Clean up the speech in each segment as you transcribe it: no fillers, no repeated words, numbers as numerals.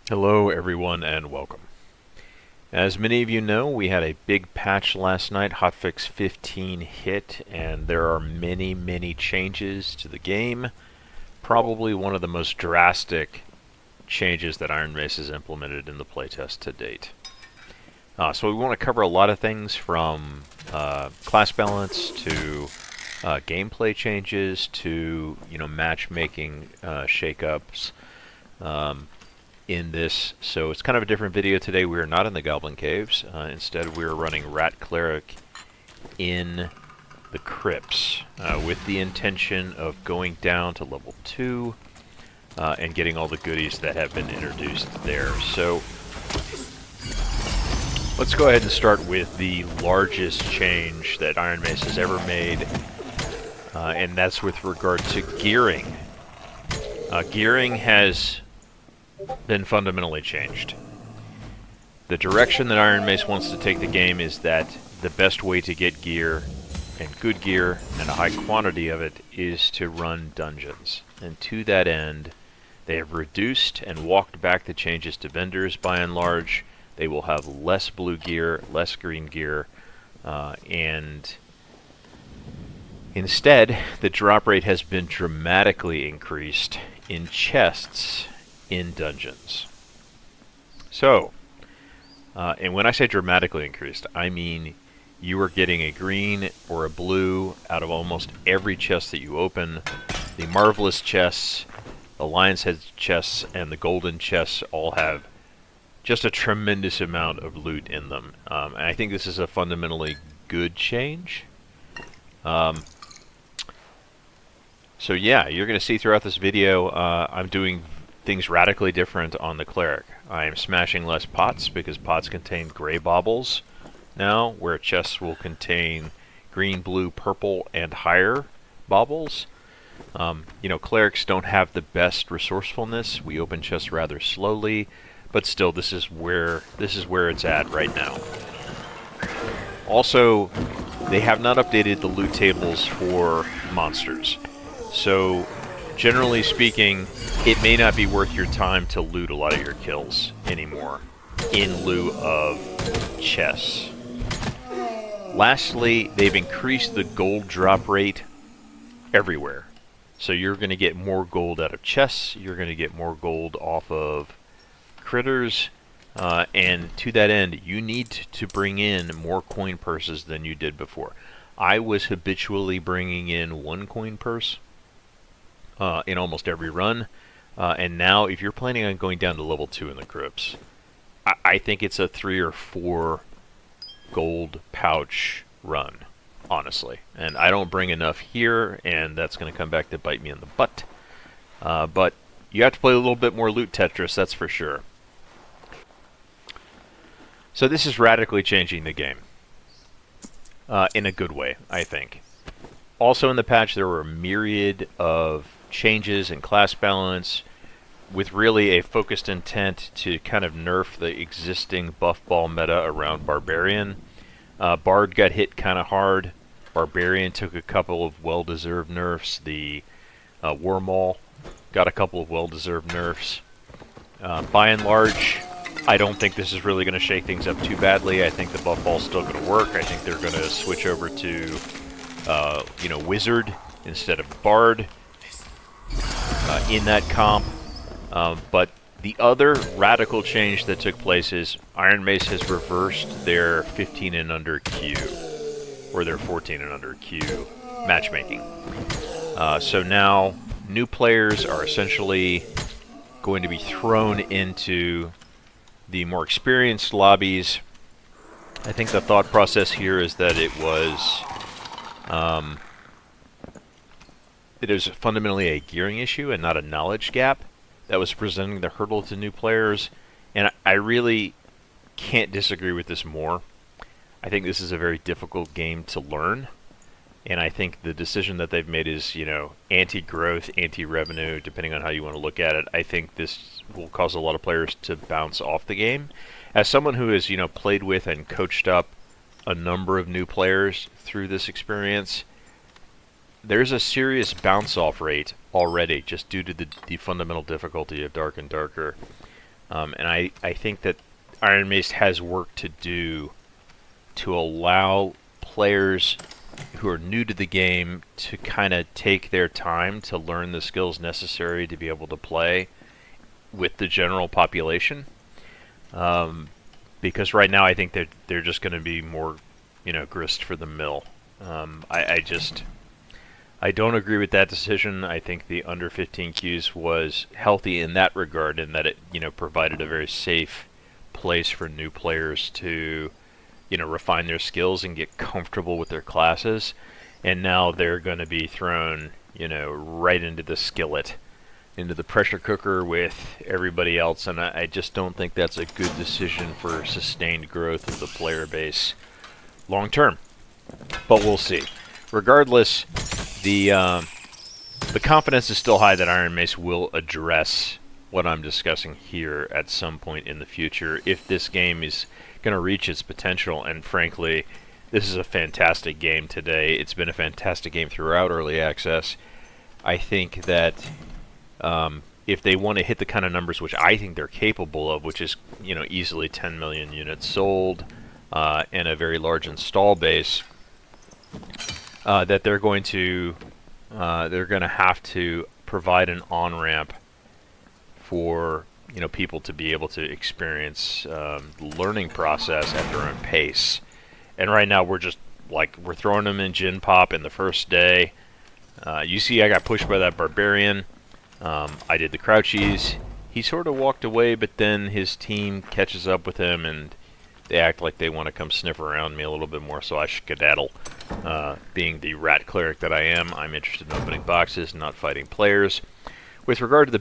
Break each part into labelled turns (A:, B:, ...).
A: Hello everyone and welcome. As many of you know, we had a big patch last night. Hotfix 15 hit, and there are many changes to the game. Probably one of the most drastic changes that Iron Mace has implemented in the playtest to date. So we want to cover a lot of things, from class balance to gameplay changes to matchmaking shakeups. In this, so it's kind of a different video today. We are not in the Goblin Caves. Instead, we are running Rat Cleric in the crypts with the intention of going down to level 2 and getting all the goodies that have been introduced there. So let's go ahead and start with the largest change that Iron Mace has ever made, and that's with regard to gearing. Gearing has been fundamentally changed. The direction that Iron Mace wants to take the game is that the best way to get gear, and good gear, and a high quantity of it, is to run dungeons. And to that end, they have reduced and walked back the changes to vendors by and large. They will have less blue gear, less green gear, and instead, the drop rate has been dramatically increased in chests in dungeons. So, and when I say dramatically increased, I mean you are getting a green or a blue out of almost every chest that you open. The Marvelous chests, the Lion's Head chests, and the Golden chests all have just a tremendous amount of loot in them. And I think this is a fundamentally good change. So yeah, you're going to see throughout this video, I'm doing things radically different on the Cleric. I am smashing less pots because pots contain gray baubles now, where chests will contain green, blue, purple, and higher baubles. Clerics don't have the best resourcefulness. We open chests rather slowly, but still, this is where it's at right now. Also, they have not updated the loot tables for monsters. So, generally speaking, it may not be worth your time to loot a lot of your kills anymore in lieu of chests. Lastly, they've increased the gold drop rate everywhere. So you're going to get more gold out of chests, you're going to get more gold off of critters, and to that end, you need to bring in more coin purses than you did before. I was habitually bringing in 1 coin purse in almost every run, and now if you're planning on going down to level 2 in the crypts, I think it's a 3 or 4 gold pouch run, honestly. And I don't bring enough here, and that's going to come back to bite me in the butt. But you have to play a little bit more loot Tetris, that's for sure. So this is radically changing the game in a good way, I think. Also in the patch, there were a myriad of changes in class balance, with really a focused intent to kind of nerf the existing buff ball meta around Barbarian. Bard got hit kind of hard. Barbarian took a couple of well-deserved nerfs. The War Maul got a couple of well-deserved nerfs. By and large, I don't think this is really going to shake things up too badly. I think the buff ball's still going to work. I think they're going to switch over to Wizard instead of Bard in that comp. But the other radical change that took place is Iron Mace has reversed their 15 and under queue, or their 14 and under queue matchmaking. So now new players are essentially going to be thrown into the more experienced lobbies. I think the thought process here is that it was fundamentally a gearing issue and not a knowledge gap that was presenting the hurdle to new players, and I really can't disagree with this more. I think this is a very difficult game to learn, and I think the decision that they've made is, anti-growth, anti-revenue, depending on how you want to look at it. I think this will cause a lot of players to bounce off the game. As someone who has, played with and coached up a number of new players through this experience, there's a serious bounce-off rate already, just due to the fundamental difficulty of Dark and Darker. And I think that Iron Mace has work to do to allow players who are new to the game to kind of take their time to learn the skills necessary to be able to play with the general population. Because right now I think they're just going to be more, grist for the mill. I don't agree with that decision. I think the under 15 Qs was healthy in that regard, in that it provided a very safe place for new players to refine their skills and get comfortable with their classes. And now they're going to be thrown right into the skillet, into the pressure cooker with everybody else, and I just don't think that's a good decision for sustained growth of the player base long term. But we'll see. Regardless, the confidence is still high that Iron Mace will address what I'm discussing here at some point in the future if this game is going to reach its potential. And frankly, this is a fantastic game today. It's been a fantastic game throughout early access. I think that if they want to hit the kind of numbers which I think they're capable of, which is easily 10 million units sold and a very large install base, that they're going to have to provide an on-ramp for people to be able to experience the learning process at their own pace. And right now we're just we're throwing them in Gin Pop in the first day. You see, I got pushed by that barbarian. I did the crouchies. He sort of walked away, but then his team catches up with him and they act like they want to come sniff around me a little bit more, so I skedaddle. Being the rat cleric that I am, I'm interested in opening boxes, not fighting players. With regard to the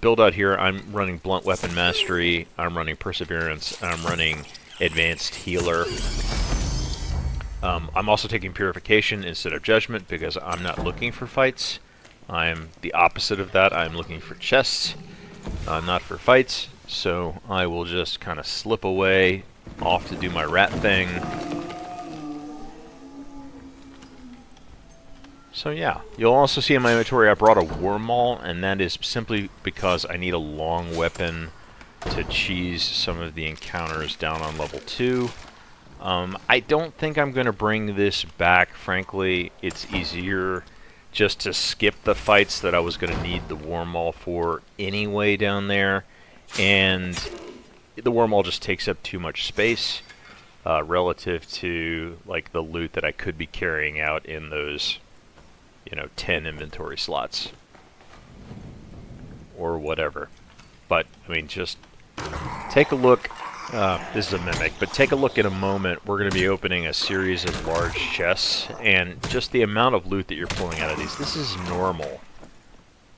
A: build out here, I'm running Blunt Weapon Mastery, I'm running Perseverance, and I'm running Advanced Healer. I'm also taking Purification instead of Judgment because I'm not looking for fights. I'm the opposite of that. I'm looking for chests, not for fights. So I will just kind of slip away, off to do my rat thing. So yeah, you'll also see in my inventory I brought a War Maul, and that is simply because I need a long weapon to cheese some of the encounters down on level 2. I don't think I'm going to bring this back, frankly. It's easier just to skip the fights that I was going to need the War Maul for anyway down there, and the War Maul just takes up too much space relative to the loot that I could be carrying out in those 10 inventory slots or whatever. But I mean, just take a look. This is a mimic, but take a look in a moment. We're going to be opening a series of large chests, and just the amount of loot that you're pulling out of these, this is normal.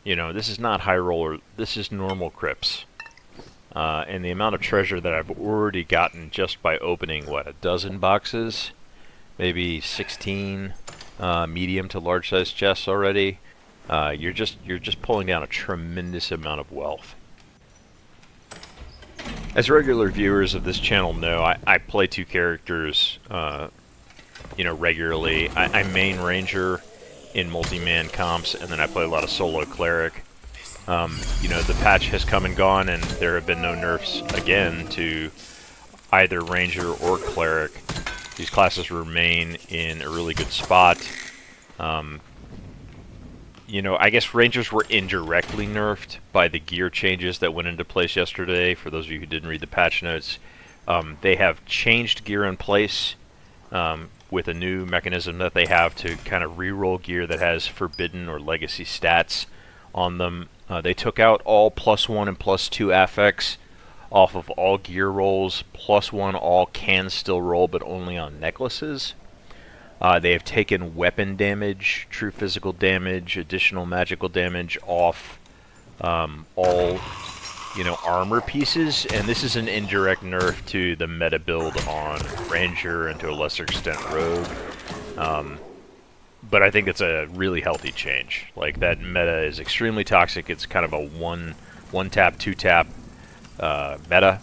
A: This is not high roller, this is normal crypts. And the amount of treasure that I've already gotten just by opening, what, a dozen boxes? Maybe 16 medium to large size chests already. You're just pulling down a tremendous amount of wealth. As regular viewers of this channel know, I play 2 characters, regularly. I main Ranger in multi-man comps, and then I play a lot of solo cleric. The patch has come and gone, and there have been no nerfs again to either Ranger or cleric. These classes remain in a really good spot. I guess Rangers were indirectly nerfed by the gear changes that went into place yesterday. For those of you who didn't read the patch notes, they have changed gear in place with a new mechanism that they have to kind of reroll gear that has forbidden or legacy stats on them. They took out all +1 and +2 affects off of all gear rolls. +1 all can still roll, but only on necklaces. They have taken weapon damage, true physical damage, additional magical damage off all, armor pieces, and this is an indirect nerf to the meta build on Ranger and to a lesser extent Rogue. But I think it's a really healthy change. That meta is extremely toxic. It's kind of a one tap, 2 tap meta,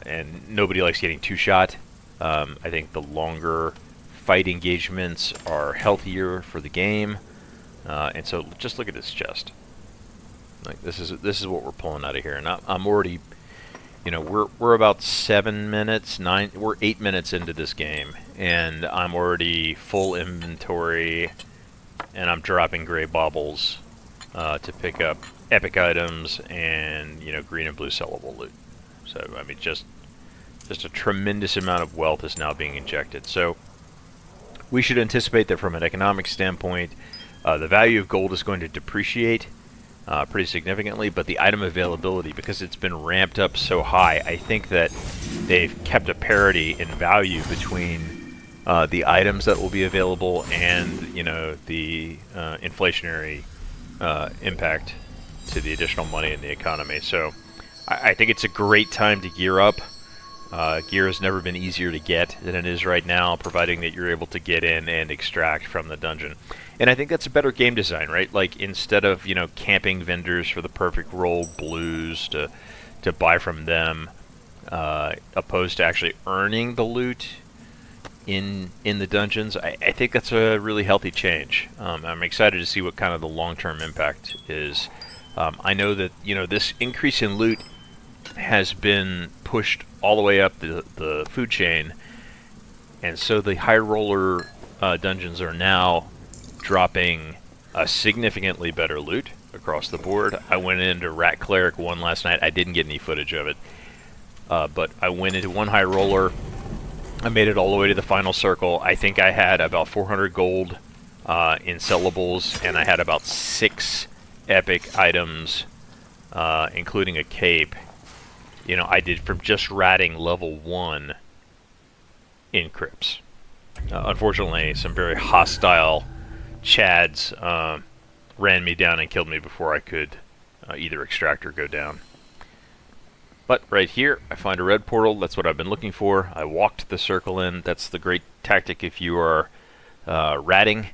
A: and nobody likes getting 2-shot. I think the longer fight engagements are healthier for the game, and so just look at this chest. This is what we're pulling out of here, and I'm already You know, we're about 7 minutes, we're 8 minutes into this game, and I'm already full inventory, and I'm dropping gray baubles to pick up epic items and, you know, green and blue sellable loot. So I mean, just a tremendous amount of wealth is now being injected. So we should anticipate that from an economic standpoint, the value of gold is going to depreciate pretty significantly, but the item availability, because it's been ramped up so high, I think that they've kept a parity in value between the items that will be available and, you know, the inflationary impact to the additional money in the economy. So I think it's a great time to gear up. Gear has never been easier to get than it is right now, providing that you're able to get in and extract from the dungeon. And I think that's a better game design, right? Like, instead of, you know, camping vendors for the perfect roll blues to buy from them, opposed to actually earning the loot in the dungeons, I think that's a really healthy change. I'm excited to see what kind of the long-term impact is. I know that, you know, this increase in loot has been pushed all the way up the food chain, and so the high roller dungeons are now dropping a significantly better loot across the board. I went into Rat Cleric 1 last night. I didn't get any footage of it, but I went into one high roller. I made it all the way to the final circle. I think I had about 400 gold in sellables, and I had about 6 epic items, including a cape. You know, I did from just ratting level 1 in crypts. Unfortunately, some very hostile Chads ran me down and killed me before I could either extract or go down. But right here, I find a red portal. That's what I've been looking for. I walked the circle in. That's the great tactic if you are ratting,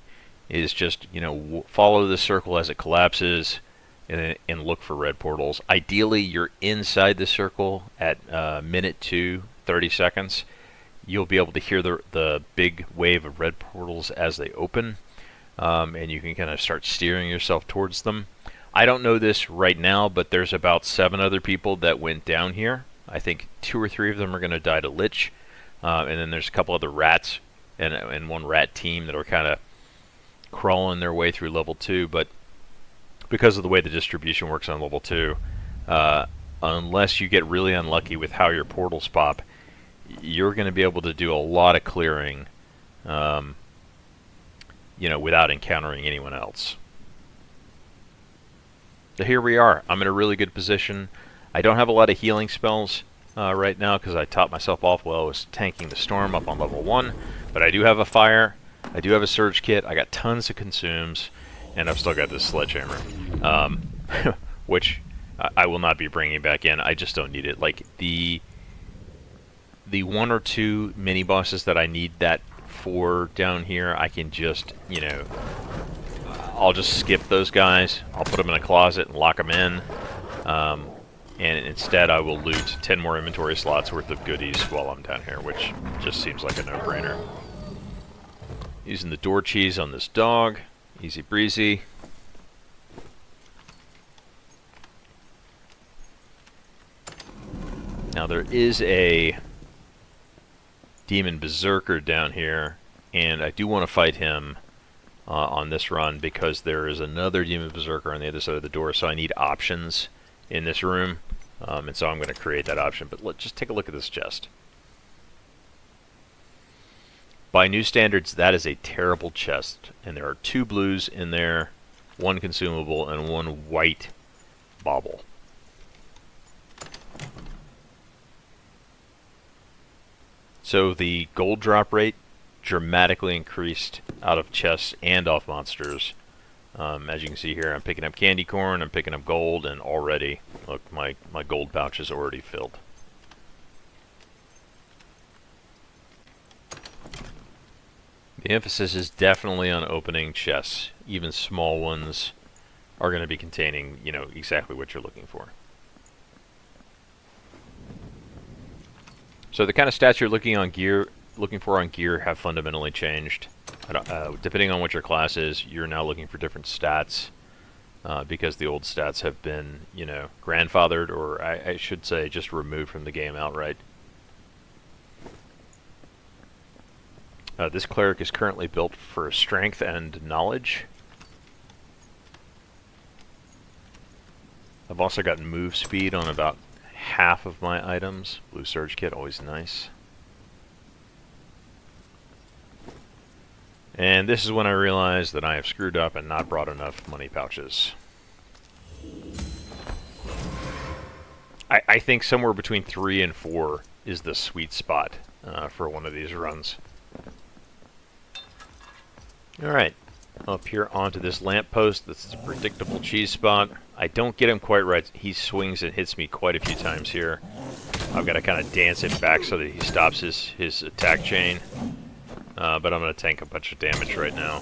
A: is just, you know, follow the circle as it collapses and look for red portals. Ideally, you're inside the circle at minute 2, 30 seconds. You'll be able to hear the big wave of red portals as they open, and you can kind of start steering yourself towards them. I don't know this right now, but there's about 7 other people that went down here. I think 2 or 3 of them are going to die to Lich, and then there's a couple other rats and one rat team that are kind of crawling their way through level 2, but because of the way the distribution works on level 2, unless you get really unlucky with how your portals pop, you're going to be able to do a lot of clearing, you know, without encountering anyone else. So here we are. I'm in a really good position. I don't have a lot of healing spells right now because I topped myself off while I was tanking the storm up on level 1, but I do have a fire, I do have a surge kit, I got tons of consumes, and I've still got this sledgehammer, which I will not be bringing back in. I just don't need it. Like, the 1 or 2 mini bosses that I need that for down here, I can just, you know, I'll just skip those guys. I'll put them in a closet and lock them in, and instead I will loot 10 more inventory slots worth of goodies while I'm down here, which just seems like a no-brainer. Using the door cheese on this dog. Easy breezy. Now there is a demon berserker down here, and I do want to fight him on this run because there is another demon berserker on the other side of the door, so I need options in this room, and so I'm going to create that option. But let's just take a look at this chest. By new standards, that is a terrible chest, and there are 2 blues in there, 1 consumable, and 1 white bauble. So the gold drop rate dramatically increased out of chests and off monsters. As you can see here, I'm picking up candy corn, I'm picking up gold, and already, look, my gold pouch is already filled. The emphasis is definitely on opening chests. Even small ones are going to be containing, you know, exactly what you're looking for. So the kind of stats you're looking for on gear have fundamentally changed. Depending on what your class is, you're now looking for different stats. because the old stats have been, you know, grandfathered, or I should say just removed from the game outright. This cleric is currently built for strength and knowledge. I've also got move speed on about half of my items. Blue Surge Kit, always nice. And this is when I realized that I have screwed up and not brought enough money pouches. I think somewhere between 3 and 4 is the sweet spot for one of these runs. Alright, up here onto this lamppost. This is a predictable cheese spot. I don't get him quite right. He swings and hits me quite a few times here. I've got to kind of dance it back so that he stops his attack chain. But I'm going to tank a bunch of damage right now.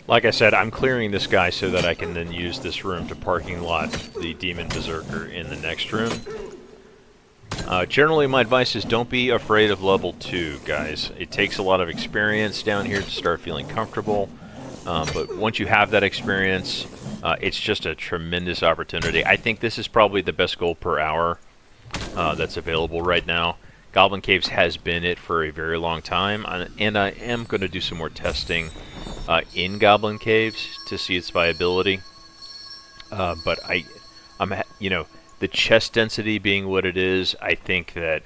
A: Like I said, I'm clearing this guy so that I can then use this room to parking lot the Demon Berserker in the next room. Generally, my advice is don't be afraid of level 2, guys. It takes a lot of experience down here to start feeling comfortable. But once you have that experience, it's just a tremendous opportunity. I think this is probably the best gold per hour that's available right now. Goblin Caves has been it for a very long time, and I am going to do some more testing in Goblin Caves to see its viability. But you know, the chest density being what it is, I think that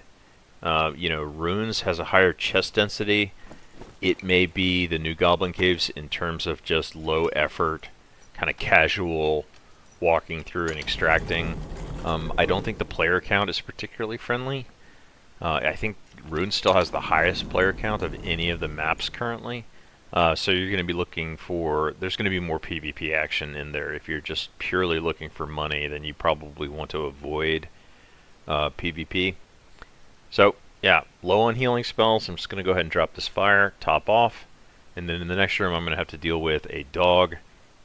A: you know, Runes has a higher chest density. It may be the new Goblin Caves in terms of just low effort, kind of casual walking through and extracting. I don't think the player count is particularly friendly. I think Runes still has the highest player count of any of the maps currently. So you're going to be looking for, there's going to be more PvP action in there. If you're just purely looking for money, then you probably want to avoid PvP. So, yeah, low on healing spells. I'm just going to go ahead and drop this fire, top off, and then in the next room I'm going to have to deal with a dog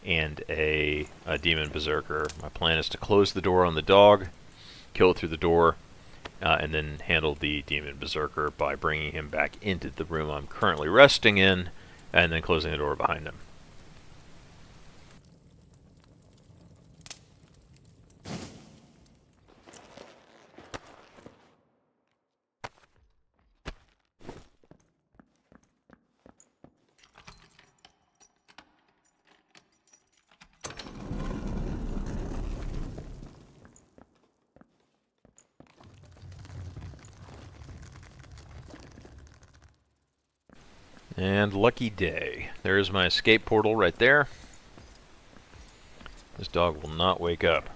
A: and a Demon Berserker. My plan is to close the door on the dog, kill it through the door, and then handle the Demon Berserker by bringing him back into the room I'm currently resting in, and then closing the door behind him. And lucky day. There's my escape portal right there. This dog will not wake up.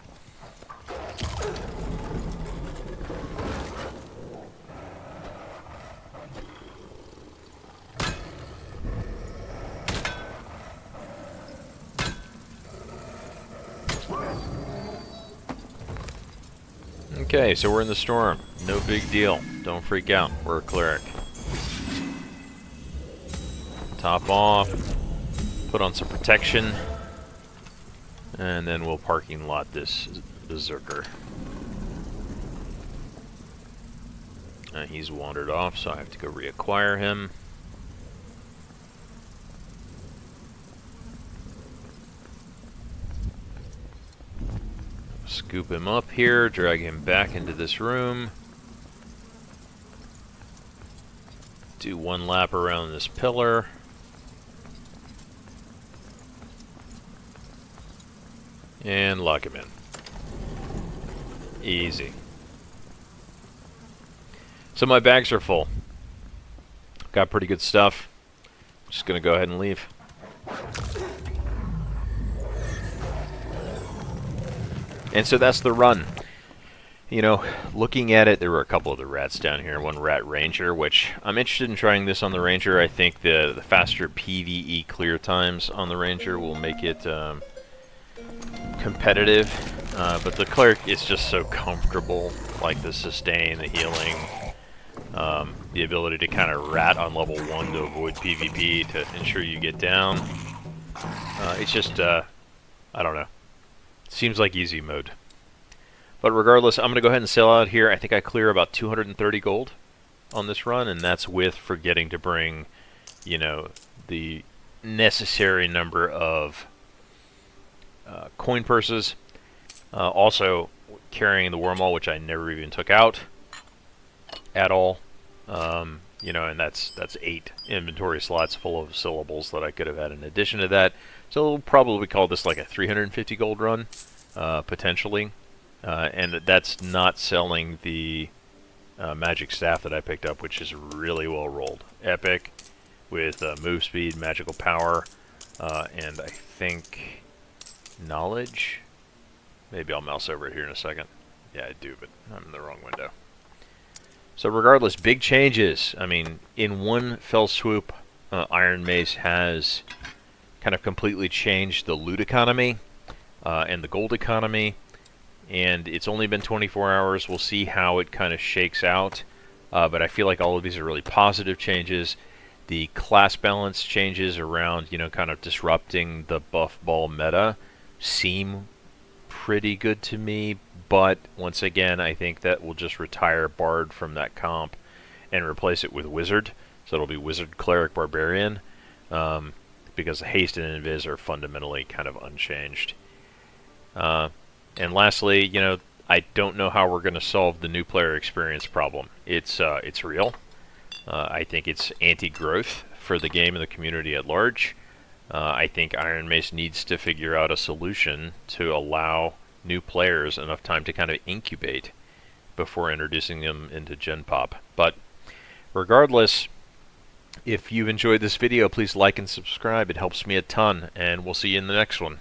A: Okay, so we're in the storm. No big deal. Don't freak out. We're a cleric. Top off, put on some protection, and then we'll parking lot this Berserker. He's wandered off, so I have to go reacquire him. Scoop him up here, drag him back into this room. Do one lap around this pillar. And lock him in. Easy. So my bags are full. Got pretty good stuff. Just gonna go ahead and leave. And so that's the run. You know, looking at it, there were a couple of the rats down here. One rat ranger, which I'm interested in trying this on the ranger. I think the faster PvE clear times on the ranger will make it competitive, but the cleric is just so comfortable, like the sustain, the healing, the ability to kind of rat on level 1 to avoid PvP to ensure you get down. It's just, I don't know. Seems like easy mode. But regardless, I'm going to go ahead and sell out here. I think I clear about 230 gold on this run, and that's with forgetting to bring, you know, the necessary number of coin purses. Also carrying the wormhole, which I never even took out at all. You know, and that's 8 inventory slots full of syllables that I could have had in addition to that. So we'll probably call this like a 350 gold run, potentially. And that's not selling the magic staff that I picked up, which is really well rolled. Epic with move speed, magical power, and I think knowledge. Maybe I'll mouse over it here in a second. Yeah, I do, but I'm in the wrong window. So regardless, big changes. I mean, in one fell swoop, Iron Mace has kind of completely changed the loot economy and the gold economy. And it's only been 24 hours. We'll see how it kind of shakes out. But I feel like all of these are really positive changes. The class balance changes around, you know, kind of disrupting the buff ball meta seem pretty good to me. But once again, I think that we'll just retire Bard from that comp and replace it with Wizard. So it'll be Wizard, Cleric, Barbarian. Because Haste and Invis are fundamentally kind of unchanged. And lastly, you know, I don't know how we're going to solve the new player experience problem. It's real. I think it's anti-growth for the game and the community at large. I think Iron Mace needs to figure out a solution to allow new players enough time to kind of incubate before introducing them into Gen Pop. But regardless, if you've enjoyed this video, please like and subscribe. It helps me a ton, and we'll see you in the next one.